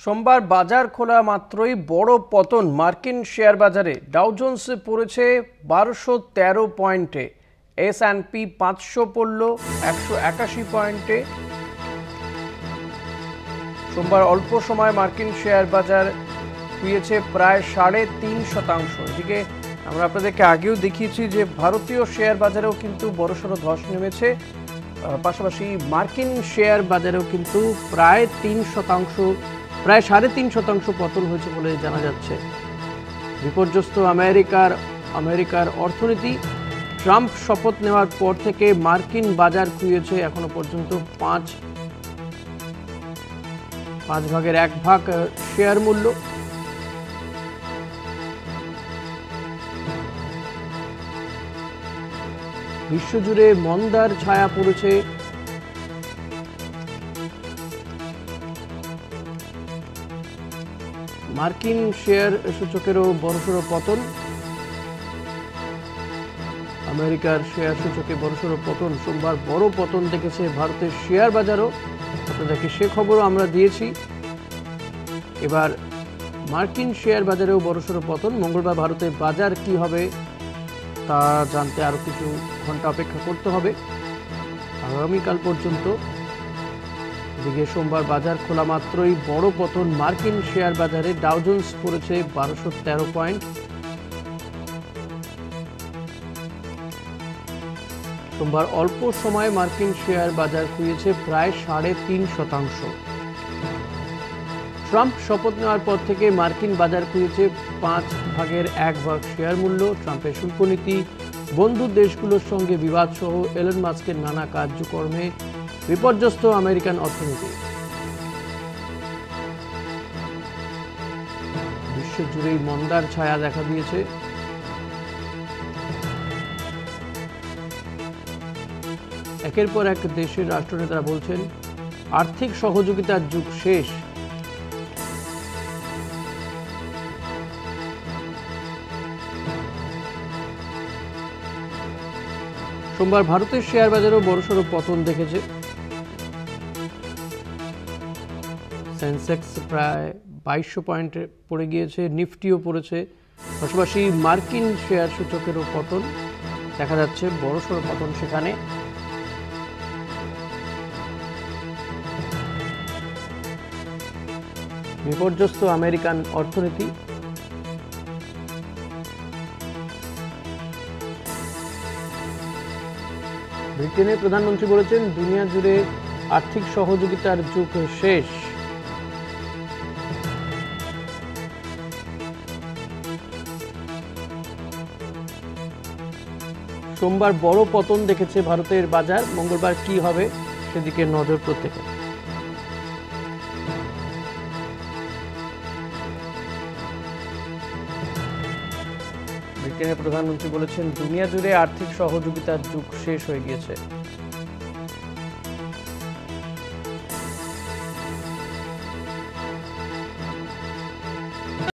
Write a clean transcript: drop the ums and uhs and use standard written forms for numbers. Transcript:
সোমবার বাজার খোলা মাত্রই বড় পতন মার্কিন শেয়ার বাজারে। ডাউ জোন্সে পড়েছে 1213 পয়েন্টে, S&P 500 পড়ল 181 পয়েন্টে। সোমবার অল্প সময় মার্কিন শেয়ার বাজার খুইয়েছে প্রায় 3.5%। এদিকে আমরা আপনাদেরকে আগেও দেখিয়েছি যে ভারতীয় শেয়ার বাজারেও কিন্তু বড়সড় ধস নেমেছে। পাশাপাশি মার্কিন শেয়ার বাজারেও কিন্তু প্রায় 3.5% পতন হয়েছে বলে জানা যাচ্ছে। বিপর্যস্ত আমেরিকার অর্থনীতি। ট্রাম্প শপথ নেওয়ার পর থেকে মার্কিন বাজার খুইয়েছে এখনো পর্যন্ত পাঁচ ভাগের এক ভাগ শেয়ার মূল্য। বিশ্বজুড়ে মন্দার ছায়া পড়েছে। মার্কিন শেয়ার সূচকেরও বড়সড় পতন, আমেরিকার শেয়ার সূচকে বড়সড় পতন। সোমবার বড় পতন দেখেছে ভারতের শেয়ার বাজারও, আপনাদেরকে সে খবরও আমরা দিয়েছি। এবার মার্কিন শেয়ার বাজারেও বড়সড় পতন। মঙ্গলবার ভারতের বাজার কি হবে তা জানতে আরো কিছু ঘন্টা অপেক্ষা করতে হবে, আগামীকাল পর্যন্ত। এদিকে সোমবার বাজার খোলা মাত্রই বড় পতন মার্কিন শেয়ার বাজারে। ডাউ জোন্স পড়েছে 1213 পয়েন্ট। সোমবার অল্প সময়ে মার্কিন শেয়ার বাজার খুইয়েছে প্রায় 3.5%। ট্রাম্প শপথ নেওয়ার পর থেকে মার্কিন বাজার খুইয়েছে 5 ভাগের 1 ভাগ শেয়ার মূল্য। ট্রাম্পের শুল্ক নীতি, বন্ধু দেশগুলোর সঙ্গে বিবাদ সহ এলন মাস্কের নানা কার্যক্রমে বিপর্যস্ত আমেরিকান অর্থনীতি। বিশ্বজুড়েই মন্দার ছায়া দেখা দিয়েছে। একের পর এক দেশের রাষ্ট্রনেতারা বলছেন আর্থিক সহযোগিতার যুগ শেষ। সোমবার ভারতের শেয়ার বাজারেও বড়সড় পতন দেখেছে। সেন্সেক্স প্রায় 2200 পয়েন্টে পড়ে গিয়েছে, নিফটিও পড়েছে। পাশাপাশি মার্কিন শেয়ার সূচকেরও পতন দেখা যাচ্ছে, বড়সড় পতন সেখানে। বিপর্যস্ত আমেরিকান অর্থনীতি। ব্রিটেনের প্রধানমন্ত্রী বলেছেন দুনিয়া জুড়ে আর্থিক সহযোগিতার যুগ শেষ। সোমবার বড় পতন দেখেছে ভারতের বাজার। মঙ্গলবার কি হবে সেদিকে নজর প্রত্যেকের। ব্রিটেনের প্রধানমন্ত্রী বলেছেন দুনিয়া জুড়ে আর্থিক সহযোগিতার যুগ শেষ হয়ে গিয়েছে।